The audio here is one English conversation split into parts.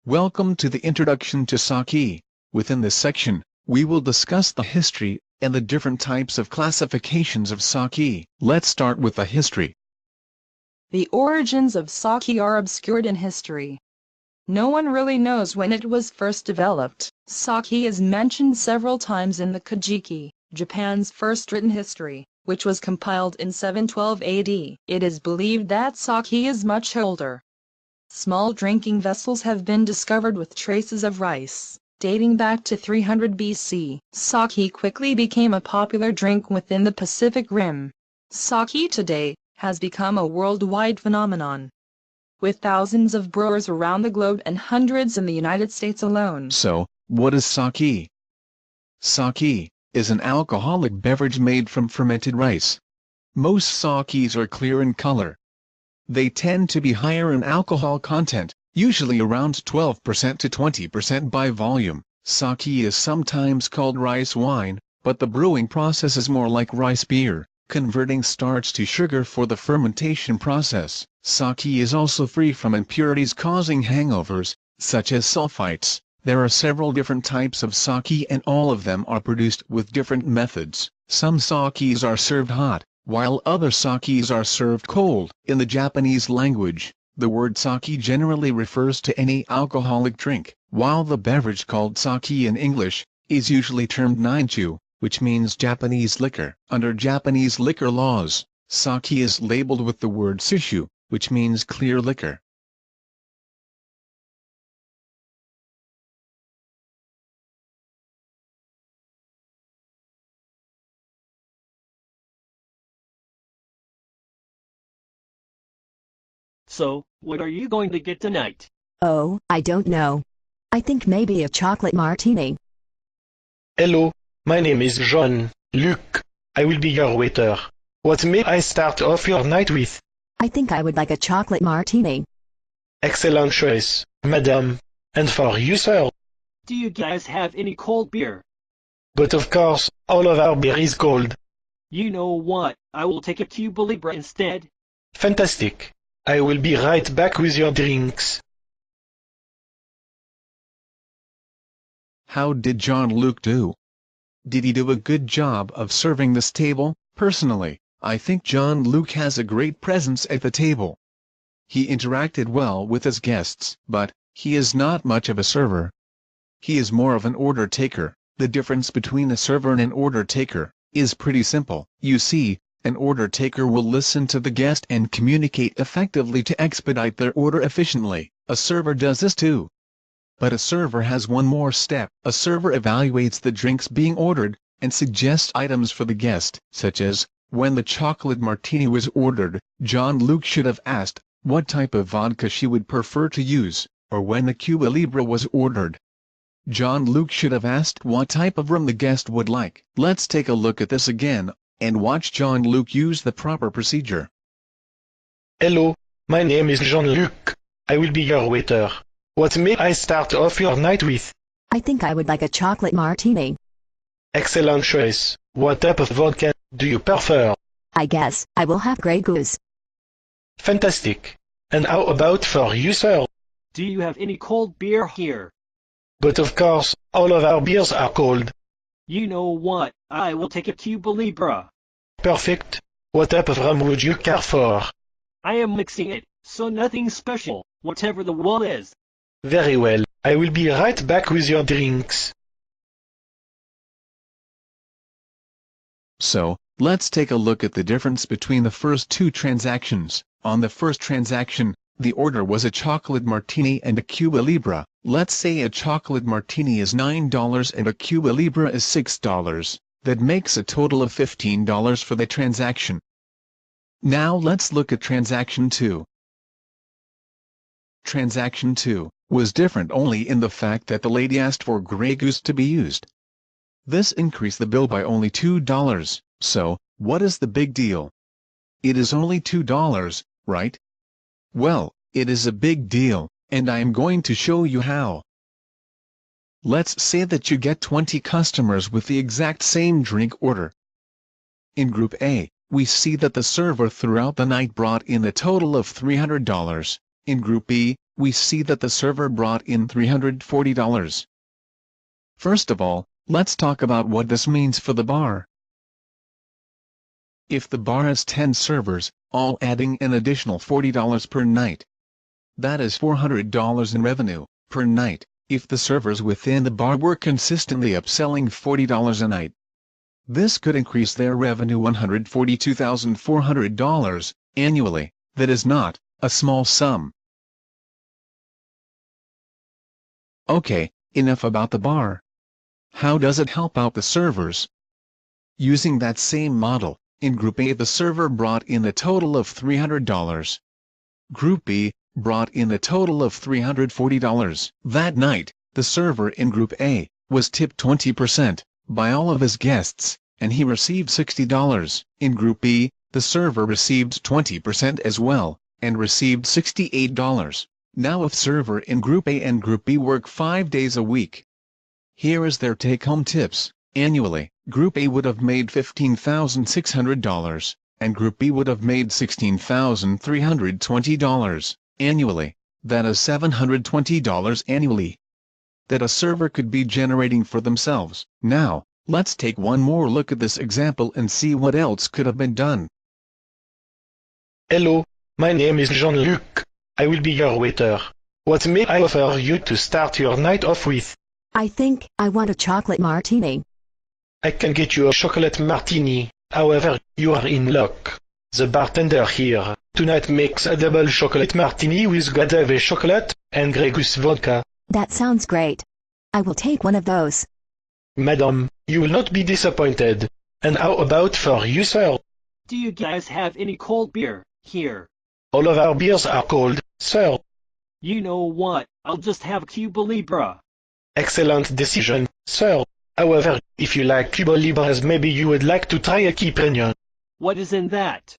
Welcome to the Introduction to Sake. Within this section, we will discuss the history and the different types of classifications of sake. Let's start with the history. The origins of sake are obscured in history. No one really knows when it was first developed. Sake is mentioned several times in the Kojiki, Japan's first written history, which was compiled in 712 AD. It is believed that sake is much older. Small drinking vessels have been discovered with traces of rice, dating back to 300 BC. Sake quickly became a popular drink within the Pacific Rim. Sake today has become a worldwide phenomenon, with thousands of brewers around the globe and hundreds in the United States alone. So, what is sake? Sake is an alcoholic beverage made from fermented rice. Most sakes are clear in color. They tend to be higher in alcohol content, usually around 12% to 20% by volume. Sake is sometimes called rice wine, but the brewing process is more like rice beer, converting starch to sugar for the fermentation process. Sake is also free from impurities causing hangovers, such as sulfites. There are several different types of sake and all of them are produced with different methods. Some sakes are served hot, while other sakes are served cold. In the Japanese language, the word sake generally refers to any alcoholic drink, while the beverage called sake in English is usually termed ninchu, which means Japanese liquor. Under Japanese liquor laws, sake is labeled with the word shishu, which means clear liquor. So, what are you going to get tonight? Oh, I don't know. I think maybe a chocolate martini. Hello, my name is Jean-Luc. I will be your waiter. What may I start off your night with? I think I would like a chocolate martini. Excellent choice, madam. And for you, sir? Do you guys have any cold beer? But of course, all of our beer is cold. You know what, I will take a Cuba Libre instead. Fantastic. I will be right back with your drinks. How did Jean-Luc do? Did he do a good job of serving this table? Personally, I think Jean-Luc has a great presence at the table. He interacted well with his guests, but he is not much of a server. He is more of an order taker. The difference between a server and an order taker is pretty simple. You see, an order taker will listen to the guest and communicate effectively to expedite their order efficiently. A server does this too. But a server has one more step. A server evaluates the drinks being ordered, and suggests items for the guest, such as, when the chocolate martini was ordered, Jean-Luc should have asked what type of vodka she would prefer to use, or when the Cuba Libre was ordered, Jean-Luc should have asked what type of rum the guest would like. Let's take a look at this again, and watch Jean-Luc use the proper procedure. Hello, my name is Jean-Luc. I will be your waiter. What may I start off your night with? I think I would like a chocolate martini. Excellent choice. What type of vodka do you prefer? I guess I will have Grey Goose. Fantastic. And how about for you, sir? Do you have any cold beer here? But of course, all of our beers are cold. You know what, I will take a Cuba Libre. Perfect. What type of rum would you care for? I am mixing it, so nothing special, whatever the one is. Very well. I will be right back with your drinks. So, let's take a look at the difference between the first two transactions. On the first transaction, the order was a chocolate martini and a Cuba Libre. Let's say a chocolate martini is $9 and a Cuba Libre is $6. That makes a total of $15 for the transaction. Now let's look at transaction 2. Transaction 2 was different only in the fact that the lady asked for Grey Goose to be used. This increased the bill by only $2. So, what is the big deal? It is only $2, right? Well, it is a big deal, and I am going to show you how. Let's say that you get 20 customers with the exact same drink order. In Group A, we see that the server throughout the night brought in a total of $300. In Group B, we see that the server brought in $340. First of all, let's talk about what this means for the bar. If the bar has 10 servers, all adding an additional $40 per night, that is $400 in revenue per night, if the servers within the bar were consistently upselling $40 a night. This could increase their revenue $142,400 annually. That is not a small sum. Okay, enough about the bar. How does it help out the servers? Using that same model, in Group A the server brought in a total of $300. Group B brought in a total of $340. That night, the server in Group A was tipped 20% by all of his guests, and he received $60. In Group B, the server received 20% as well, and received $68. Now if server in Group A and Group B work 5 days a week, here is their take-home tips. Annually, Group A would have made $15,600, and Group B would have made $16,320 annually. That is $720 annually that a server could be generating for themselves. Now, let's take one more look at this example and see what else could have been done. Hello, my name is Jean-Luc. I will be your waiter. What may I offer you to start your night off with? I think I want a chocolate martini. I can get you a chocolate martini. However, you are in luck. The bartender here tonight makes a double chocolate martini with agave chocolate and Grey Goose vodka. That sounds great. I will take one of those. Madam, you will not be disappointed. And how about for you, sir? Do you guys have any cold beer here? All of our beers are cold, sir. You know what? I'll just have Cuba Libre. Excellent decision, sir. However, if you like Cuba Libres, maybe you would like to try a Caipirinha. What is in that?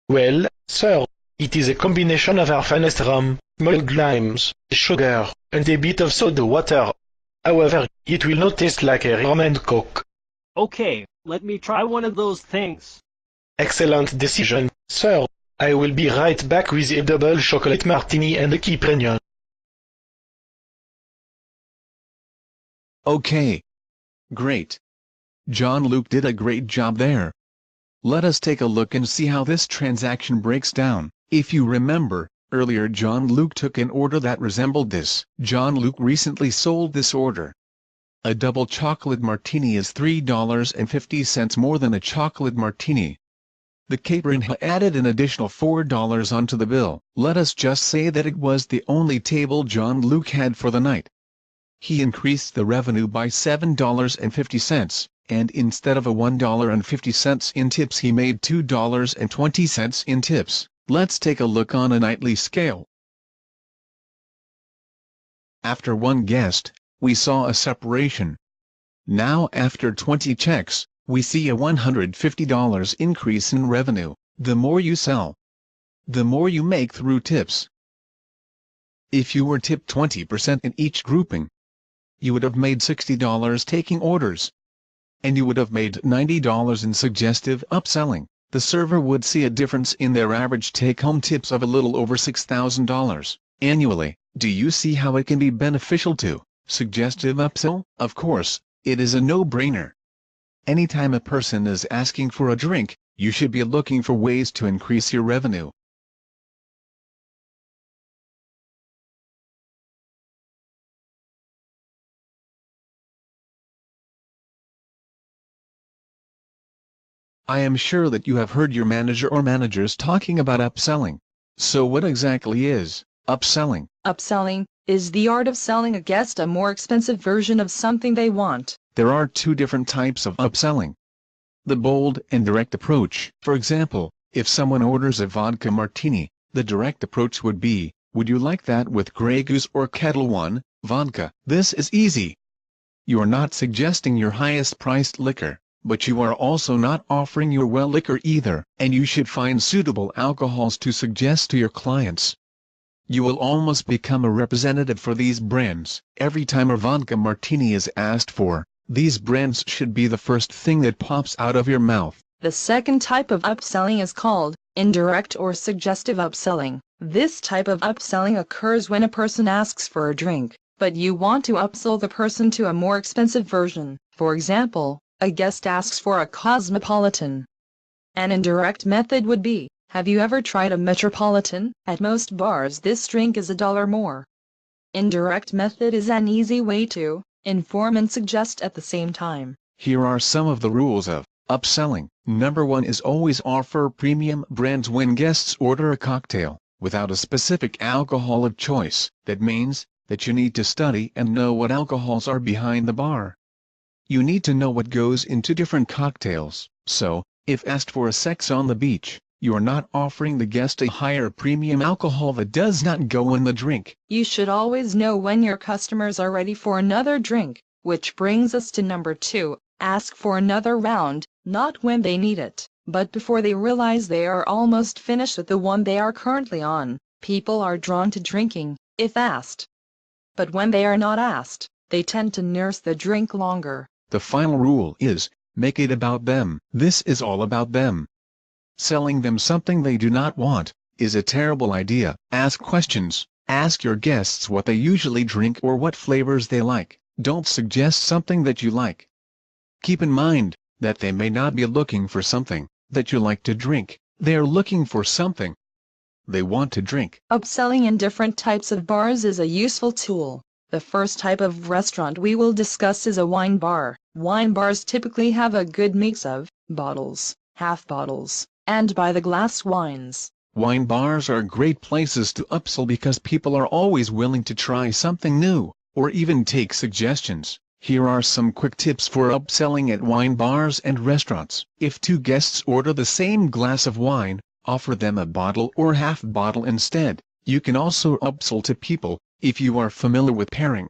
Well, sir, it is a combination of our finest rum, mulled limes, sugar, and a bit of soda water. However, it will not taste like a rum and coke. Okay, let me try one of those things. Excellent decision, sir. I will be right back with a double chocolate martini and a Caipirinha. Okay. Great. Jean-Luc did a great job there. Let us take a look and see how this transaction breaks down. If you remember, earlier Jean-Luc took an order that resembled this. Jean-Luc recently sold this order. A double chocolate martini is $3.50 more than a chocolate martini. The Caipirinha added an additional $4 onto the bill. Let us just say that it was the only table Jean-Luc had for the night. He increased the revenue by $7.50, and instead of a $1.50 in tips he made $2.20 in tips. Let's take a look on a nightly scale. After one guest, we saw a separation. Now after 20 checks, we see a $150 increase in revenue. The more you sell, the more you make through tips. If you were tipped 20% in each grouping, you would have made $60 taking orders, and you would have made $90 in suggestive upselling. The server would see a difference in their average take-home tips of a little over $6,000 annually. Do you see how it can be beneficial to suggestive upsell? Of course, it is a no-brainer. Anytime a person is asking for a drink, you should be looking for ways to increase your revenue. I am sure that you have heard your manager or managers talking about upselling. So what exactly is upselling? Upselling is the art of selling a guest a more expensive version of something they want. There are two different types of upselling. The bold and direct approach. For example, if someone orders a vodka martini, the direct approach would be, "Would you like that with Grey Goose or Ketel One vodka?" This is easy. You are not suggesting your highest priced liquor, but you are also not offering your well liquor either, and you should find suitable alcohols to suggest to your clients. You will almost become a representative for these brands. Every time a vodka martini is asked for, these brands should be the first thing that pops out of your mouth. The second type of upselling is called indirect or suggestive upselling. This type of upselling occurs when a person asks for a drink, but you want to upsell the person to a more expensive version. For example, a guest asks for a Cosmopolitan. An indirect method would be, have you ever tried a Metropolitan? At most bars this drink is $1 more. Indirect method is an easy way to inform and suggest at the same time. Here are some of the rules of upselling. Number 1 is always offer premium brands when guests order a cocktail, without a specific alcohol of choice. That means that you need to study and know what alcohols are behind the bar. You need to know what goes into different cocktails, so, if asked for a sex on the beach, you are not offering the guest a higher premium alcohol that does not go in the drink. You should always know when your customers are ready for another drink, which brings us to number 2, ask for another round, not when they need it, but before they realize they are almost finished with the one they are currently on. People are drawn to drinking, if asked. But when they are not asked, they tend to nurse the drink longer. The final rule is, make it about them. This is all about them. Selling them something they do not want is a terrible idea. Ask questions. Ask your guests what they usually drink or what flavors they like. Don't suggest something that you like. Keep in mind that they may not be looking for something that you like to drink. They are looking for something they want to drink. Upselling in different types of bars is a useful tool. The first type of restaurant we will discuss is a wine bar. Wine bars typically have a good mix of bottles, half bottles, and by the glass wines. Wine bars are great places to upsell because people are always willing to try something new, or even take suggestions. Here are some quick tips for upselling at wine bars and restaurants. If 2 guests order the same glass of wine, offer them a bottle or half bottle instead. You can also upsell to people, if you are familiar with pairing.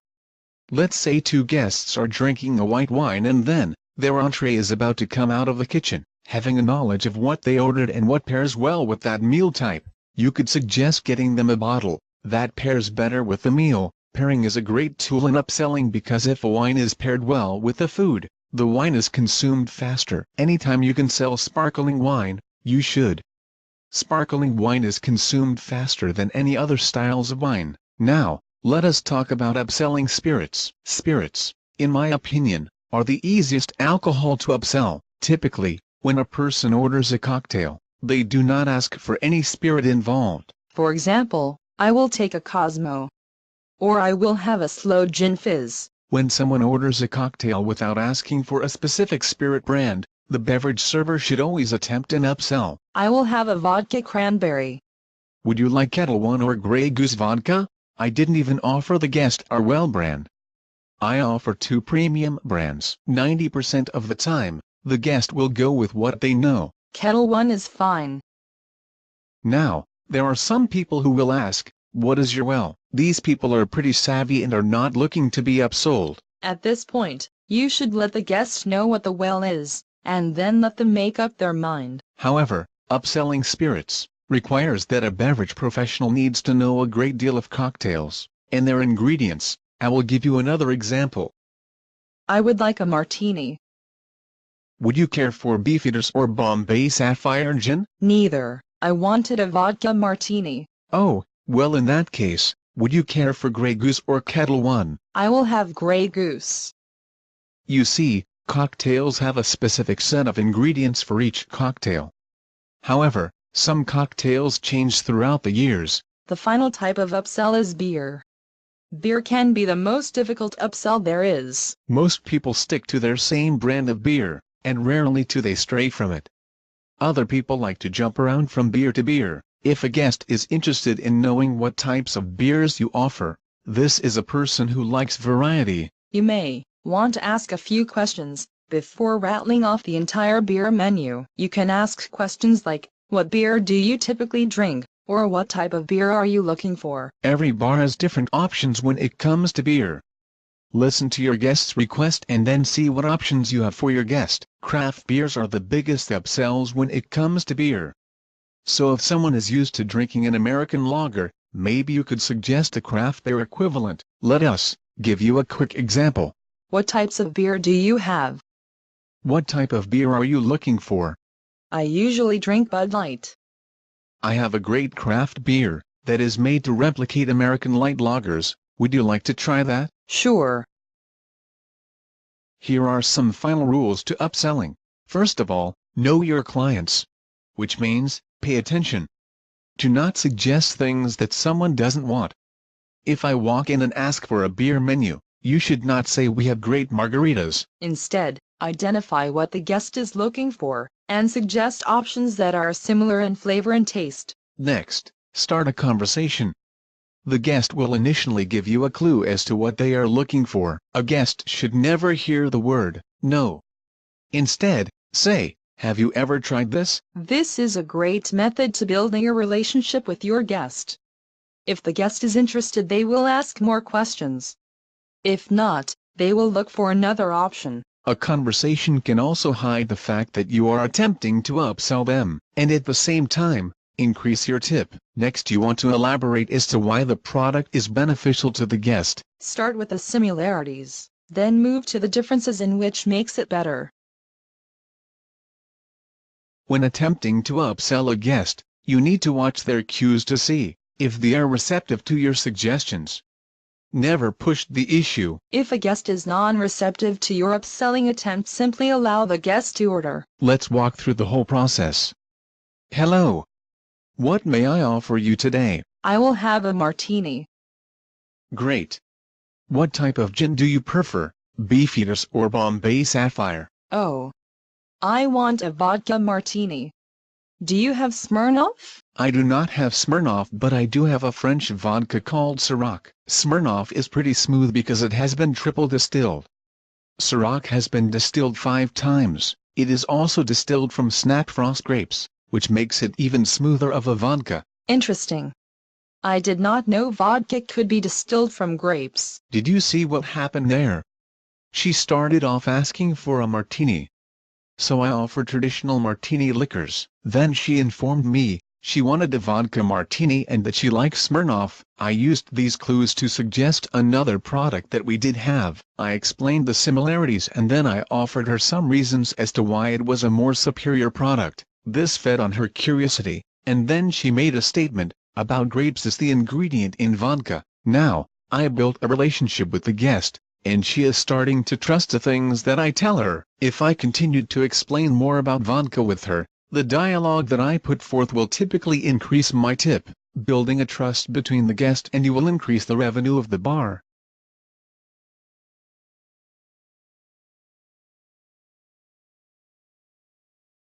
Let's say 2 guests are drinking a white wine and then, their entree is about to come out of the kitchen. Having a knowledge of what they ordered and what pairs well with that meal type, you could suggest getting them a bottle that pairs better with the meal. Pairing is a great tool in upselling because if a wine is paired well with the food, the wine is consumed faster. Anytime you can sell sparkling wine, you should. Sparkling wine is consumed faster than any other styles of wine. Now, let us talk about upselling spirits. Spirits, in my opinion, are the easiest alcohol to upsell. Typically, when a person orders a cocktail, they do not ask for any spirit involved. For example, I will take a Cosmo. Or I will have a slow gin fizz. When someone orders a cocktail without asking for a specific spirit brand, the beverage server should always attempt an upsell. I will have a vodka cranberry. Would you like Ketel One or Grey Goose vodka? I didn't even offer the guest our well brand. I offer 2 premium brands. 90% of the time, the guest will go with what they know. Ketel One is fine. Now, there are some people who will ask, what is your well? These people are pretty savvy and are not looking to be upsold. At this point, you should let the guest know what the well is, and then let them make up their mind. However, upselling spirits requires that a beverage professional needs to know a great deal of cocktails and their ingredients. I will give you another example. I would like a martini. Would you care for Beefeaters or Bombay Sapphire Gin? Neither. I wanted a vodka martini. Oh, well in that case, would you care for Grey Goose or Ketel One? I will have Grey Goose. You see, cocktails have a specific set of ingredients for each cocktail. However, some cocktails change throughout the years. The final type of upsell is beer. Beer can be the most difficult upsell there is. Most people stick to their same brand of beer, and rarely do they stray from it. Other people like to jump around from beer to beer. If a guest is interested in knowing what types of beers you offer, this is a person who likes variety. You may want to ask a few questions before rattling off the entire beer menu. You can ask questions like, what beer do you typically drink, or what type of beer are you looking for? Every bar has different options when it comes to beer. Listen to your guest's request and then see what options you have for your guest. Craft beers are the biggest upsells when it comes to beer. So if someone is used to drinking an American lager, maybe you could suggest a craft beer equivalent. Let us give you a quick example. What types of beer do you have? What type of beer are you looking for? I usually drink Bud Light. I have a great craft beer that is made to replicate American light lagers. Would you like to try that? Sure. Here are some final rules to upselling. First of all, know your clients. Which means, pay attention. Do not suggest things that someone doesn't want. If I walk in and ask for a beer menu, you should not say we have great margaritas. Instead, identify what the guest is looking for, and suggest options that are similar in flavor and taste. Next, start a conversation. The guest will initially give you a clue as to what they are looking for. A guest should never hear the word, no. Instead, say, have you ever tried this? This is a great method to building a relationship with your guest. If the guest is interested, they will ask more questions. If not, they will look for another option. A conversation can also hide the fact that you are attempting to upsell them, and at the same time, increase your tip. Next, you want to elaborate as to why the product is beneficial to the guest. Start with the similarities, then move to the differences in which makes it better. When attempting to upsell a guest, you need to watch their cues to see if they are receptive to your suggestions. Never push the issue. If a guest is non-receptive to your upselling attempt, simply allow the guest to order. Let's walk through the whole process. Hello. What may I offer you today? I will have a martini. Great. What type of gin do you prefer, Beefeaters or Bombay Sapphire? Oh. I want a vodka martini. Do you have Smirnoff? I do not have Smirnoff, but I do have a French vodka called Ciroc. Smirnoff is pretty smooth because it has been triple distilled. Ciroc has been distilled 5 times. It is also distilled from snapped frost grapes, which makes it even smoother of a vodka. Interesting. I did not know vodka could be distilled from grapes. Did you see what happened there? She started off asking for a martini. So I offered traditional martini liquors. Then she informed me she wanted a vodka martini and that she likes Smirnoff. I used these clues to suggest another product that we did have. I explained the similarities and then I offered her some reasons as to why it was a more superior product. This fed on her curiosity, and then she made a statement about grapes as the ingredient in vodka. Now, I built a relationship with the guest, and she is starting to trust the things that I tell her. If I continued to explain more about vodka with her, the dialogue that I put forth will typically increase my tip. Building a trust between the guest and you will increase the revenue of the bar.